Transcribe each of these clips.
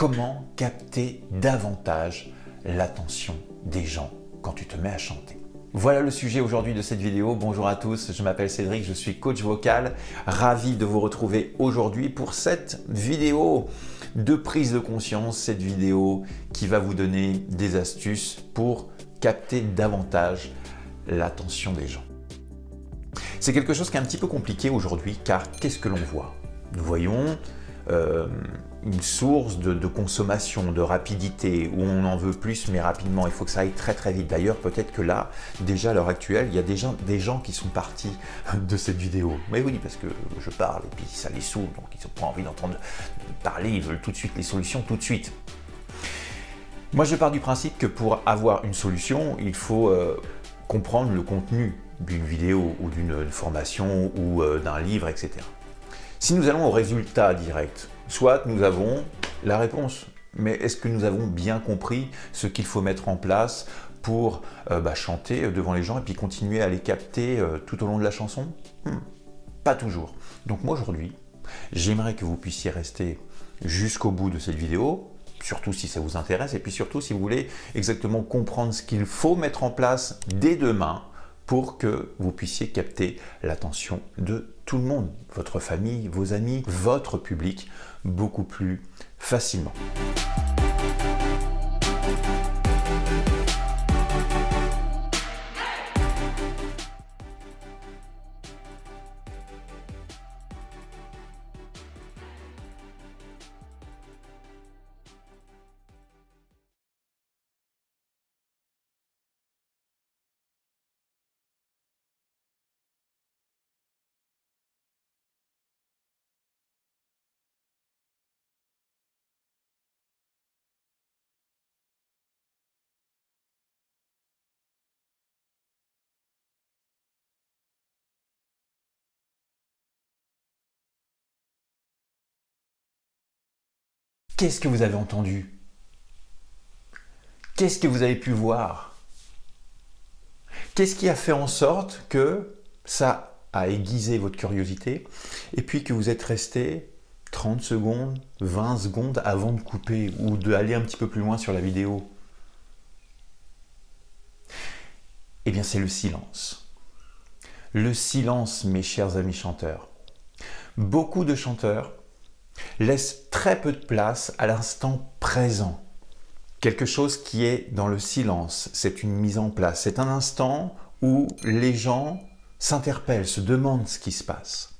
Comment capter davantage l'attention des gens quand tu te mets à chanter? Voilà le sujet aujourd'hui de cette vidéo. Bonjour à tous, je m'appelle Cédric, je suis coach vocal. Ravi de vous retrouver aujourd'hui pour cette vidéo de prise de conscience, cette vidéo qui va vous donner des astuces pour capter davantage l'attention des gens. C'est quelque chose qui est un petit peu compliqué aujourd'hui car qu'est-ce que l'on voit? Nous voyons une source de consommation, de rapidité, où on en veut plus mais rapidement, il faut que ça aille très très vite. D'ailleurs, peut-être que là, déjà à l'heure actuelle, il y a des gens qui sont partis de cette vidéo. Mais oui, parce que je parle et puis ça les saoule, donc ils n'ont pas envie d'entendre parler, ils veulent tout de suite les solutions, tout de suite. Moi, je pars du principe que pour avoir une solution, il faut comprendre le contenu d'une vidéo ou d'une formation ou d'un livre, etc. Si nous allons au résultat direct, soit nous avons la réponse, mais est-ce que nous avons bien compris ce qu'il faut mettre en place pour chanter devant les gens et puis continuer à les capter tout au long de la chanson? Pas toujours. Donc moi aujourd'hui, j'aimerais que vous puissiez rester jusqu'au bout de cette vidéo, surtout si ça vous intéresse, et puis surtout si vous voulez exactement comprendre ce qu'il faut mettre en place dès demain pour que vous puissiez capter l'attention de tout le monde, votre famille, vos amis, votre public, beaucoup plus facilement. Qu'est-ce que vous avez entendu? Qu'est-ce que vous avez pu voir? Qu'est-ce qui a fait en sorte que ça a aiguisé votre curiosité et puis que vous êtes resté 30 secondes, 20 secondes avant de couper ou d'aller un petit peu plus loin sur la vidéo? Eh bien, c'est le silence. Le silence, mes chers amis chanteurs. Beaucoup de chanteurs laissent très peu de place à l'instant présent. Quelque chose qui est dans le silence, c'est une mise en place. C'est un instant où les gens s'interpellent, se demandent ce qui se passe.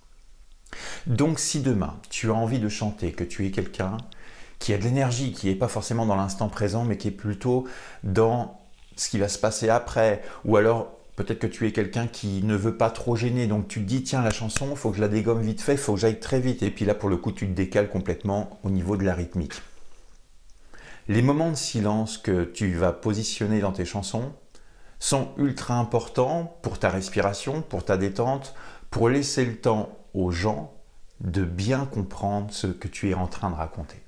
Donc si demain, tu as envie de chanter, que tu es quelqu'un qui a de l'énergie, qui n'est pas forcément dans l'instant présent, mais qui est plutôt dans ce qui va se passer après, ou alors peut-être que tu es quelqu'un qui ne veut pas trop gêner, donc tu te dis tiens la chanson, il faut que je la dégomme vite fait, il faut que j'aille très vite, et puis là pour le coup tu te décales complètement au niveau de la rythmique. Les moments de silence que tu vas positionner dans tes chansons sont ultra importants pour ta respiration, pour ta détente, pour laisser le temps aux gens de bien comprendre ce que tu es en train de raconter.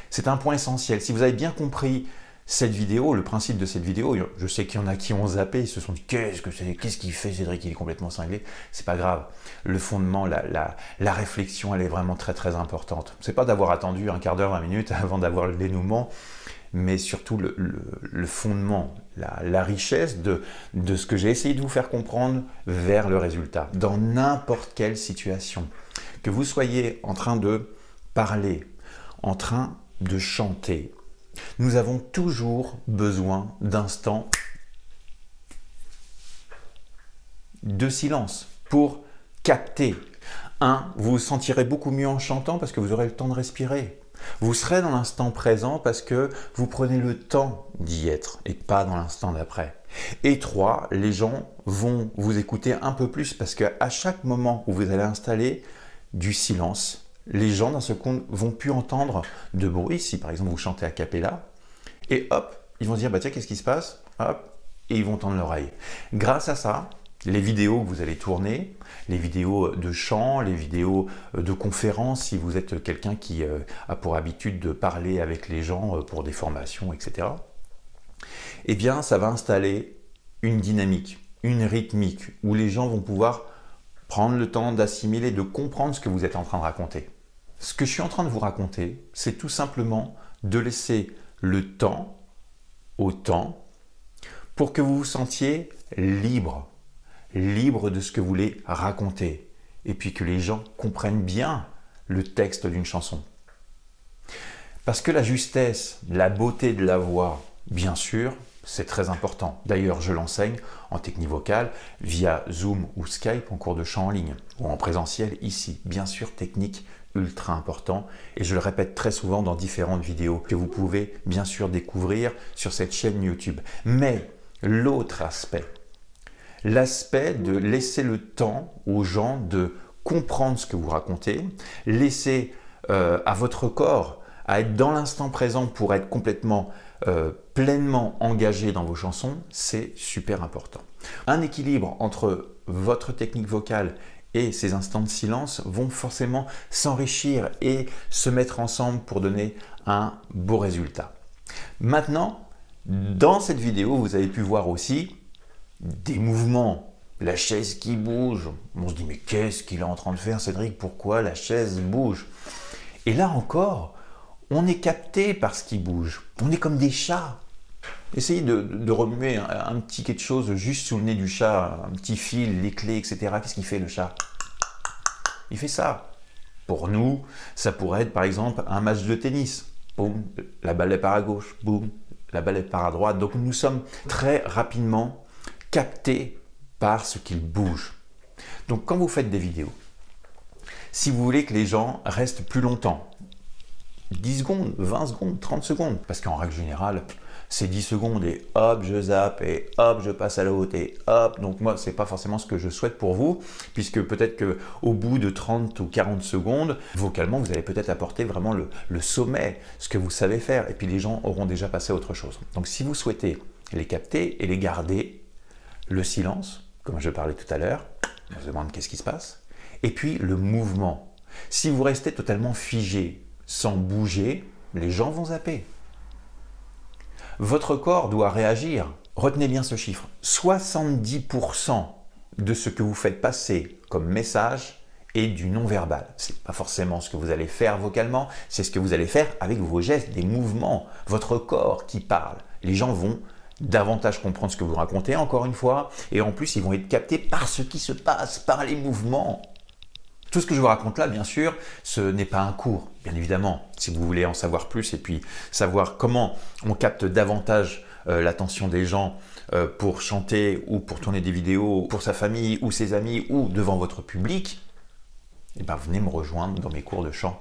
C'est un point essentiel. Si vous avez bien compris cette vidéo, le principe de cette vidéo, je sais qu'il y en a qui ont zappé, ils se sont dit qu'est-ce qu'il fait Cédric, il est complètement cinglé. C'est pas grave. Le fondement, la réflexion, elle est vraiment très très importante. C'est pas d'avoir attendu un quart d'heure, 20 minutes avant d'avoir le dénouement, mais surtout le fondement, la richesse de ce que j'ai essayé de vous faire comprendre vers le résultat. Dans n'importe quelle situation, que vous soyez en train de parler, en train de chanter, nous avons toujours besoin d'instants de silence pour capter. Vous vous sentirez beaucoup mieux en chantant parce que vous aurez le temps de respirer. Vous serez dans l'instant présent parce que vous prenez le temps d'y être et pas dans l'instant d'après. Et 3, les gens vont vous écouter un peu plus parce qu'à chaque moment où vous allez installer du silence, les gens d'un seul coup vont plus entendre de bruit. Si par exemple vous chantez a cappella, et hop, ils vont se dire bah tiens qu'est-ce qui se passe, hop, et ils vont tendre l'oreille. Grâce à ça, les vidéos que vous allez tourner, les vidéos de chant, les vidéos de conférences, si vous êtes quelqu'un qui a pour habitude de parler avec les gens pour des formations, etc. Eh bien, ça va installer une dynamique, une rythmique, où les gens vont pouvoir prendre le temps d'assimiler, de comprendre ce que vous êtes en train de raconter. Ce que je suis en train de vous raconter, c'est tout simplement de laisser le temps au temps pour que vous vous sentiez libre, libre de ce que vous voulez raconter et puis que les gens comprennent bien le texte d'une chanson. Parce que la justesse, la beauté de la voix, bien sûr, c'est très important. D'ailleurs, je l'enseigne en technique vocale via Zoom ou Skype en cours de chant en ligne ou en présentiel ici. Bien sûr, technique ultra important et je le répète très souvent dans différentes vidéos que vous pouvez bien sûr découvrir sur cette chaîne YouTube. Mais l'autre aspect, l'aspect de laisser le temps aux gens de comprendre ce que vous racontez, laisser à votre corps à être dans l'instant présent pour être complètement pleinement engagé dans vos chansons, c'est super important. Un équilibre entre votre technique vocale et ces instants de silence vont forcément s'enrichir et se mettre ensemble pour donner un beau résultat. Maintenant, dans cette vidéo, vous avez pu voir aussi des mouvements, la chaise qui bouge. On se dit mais qu'est-ce qu'il est en train de faire Cédric? Pourquoi la chaise bouge? Et là encore, on est capté par ce qui bouge. On est comme des chats. Essayez de remuer un petit quelque chose juste sous le nez du chat, un petit fil, les clés, etc. Qu'est-ce qu'il fait le chat? Il fait ça. Pour nous, ça pourrait être par exemple un match de tennis. Boum, la balle est par à gauche. Boum, la balle est par à droite. Donc nous sommes très rapidement captés par ce qu'il bouge. Donc quand vous faites des vidéos, si vous voulez que les gens restent plus longtemps, 10 secondes, 20 secondes, 30 secondes, parce qu'en règle générale, c'est 10 secondes et hop, je zappe et hop, je passe à l'autre et hop. Donc moi, c'est pas forcément ce que je souhaite pour vous, puisque peut-être qu'au bout de 30 ou 40 secondes, vocalement, vous allez peut-être apporter vraiment le sommet, ce que vous savez faire, et puis les gens auront déjà passé à autre chose. Donc si vous souhaitez les capter et les garder, le silence, comme je parlais tout à l'heure, on se demande qu'est-ce qui se passe, et puis le mouvement. Si vous restez totalement figé, sans bouger, les gens vont zapper. Votre corps doit réagir. Retenez bien ce chiffre. 70% de ce que vous faites passer comme message est du non-verbal. Ce n'est pas forcément ce que vous allez faire vocalement, c'est ce que vous allez faire avec vos gestes, des mouvements, votre corps qui parle. Les gens vont davantage comprendre ce que vous racontez, encore une fois, et en plus, ils vont être captés par ce qui se passe, par les mouvements. Tout ce que je vous raconte là, bien sûr, ce n'est pas un cours, bien évidemment. Si vous voulez en savoir plus et puis savoir comment on capte davantage l'attention des gens pour chanter ou pour tourner des vidéos pour sa famille ou ses amis ou devant votre public, eh ben, venez me rejoindre dans mes cours de chant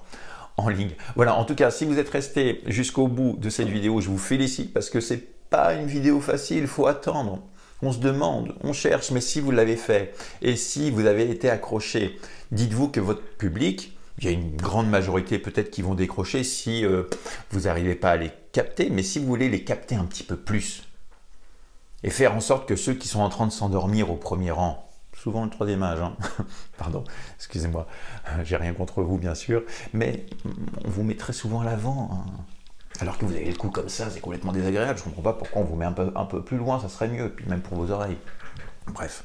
en ligne. Voilà, en tout cas, si vous êtes resté jusqu'au bout de cette vidéo, je vous félicite parce que c'est pas une vidéo facile, il faut attendre. On se demande, on cherche, mais si vous l'avez fait et si vous avez été accroché, dites-vous que votre public, il y a une grande majorité peut-être qui vont décrocher si vous n'arrivez pas à les capter, mais si vous voulez les capter un petit peu plus et faire en sorte que ceux qui sont en train de s'endormir au premier rang, souvent le troisième âge, hein, pardon, excusez-moi, j'ai rien contre vous bien sûr, mais on vous met très souvent à l'avant, hein. Alors que vous avez le cou comme ça, c'est complètement désagréable. Je ne comprends pas pourquoi on vous met un peu plus loin, ça serait mieux, puis même pour vos oreilles. Bref.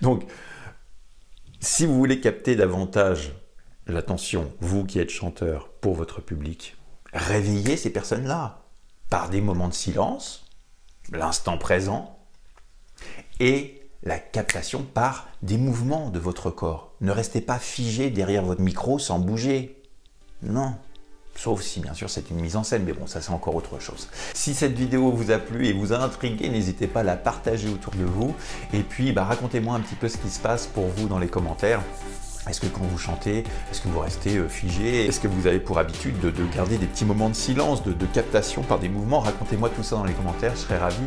Donc, si vous voulez capter davantage l'attention, vous qui êtes chanteur, pour votre public, réveillez ces personnes-là par des moments de silence, l'instant présent, et la captation par des mouvements de votre corps. Ne restez pas figé derrière votre micro sans bouger. Non. Sauf si bien sûr c'est une mise en scène, mais bon, ça c'est encore autre chose. Si cette vidéo vous a plu et vous a intrigué, n'hésitez pas à la partager autour de vous. Et puis racontez-moi un petit peu ce qui se passe pour vous dans les commentaires. Est-ce que quand vous chantez, est-ce que vous restez figé? Est-ce que vous avez pour habitude de garder des petits moments de silence, de captation par des mouvements? Racontez-moi tout ça dans les commentaires, je serai ravi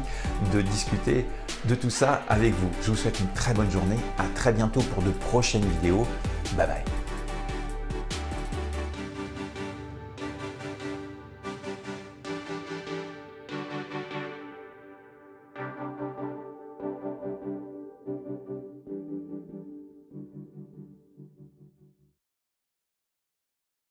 de discuter de tout ça avec vous. Je vous souhaite une très bonne journée, à très bientôt pour de prochaines vidéos. Bye bye.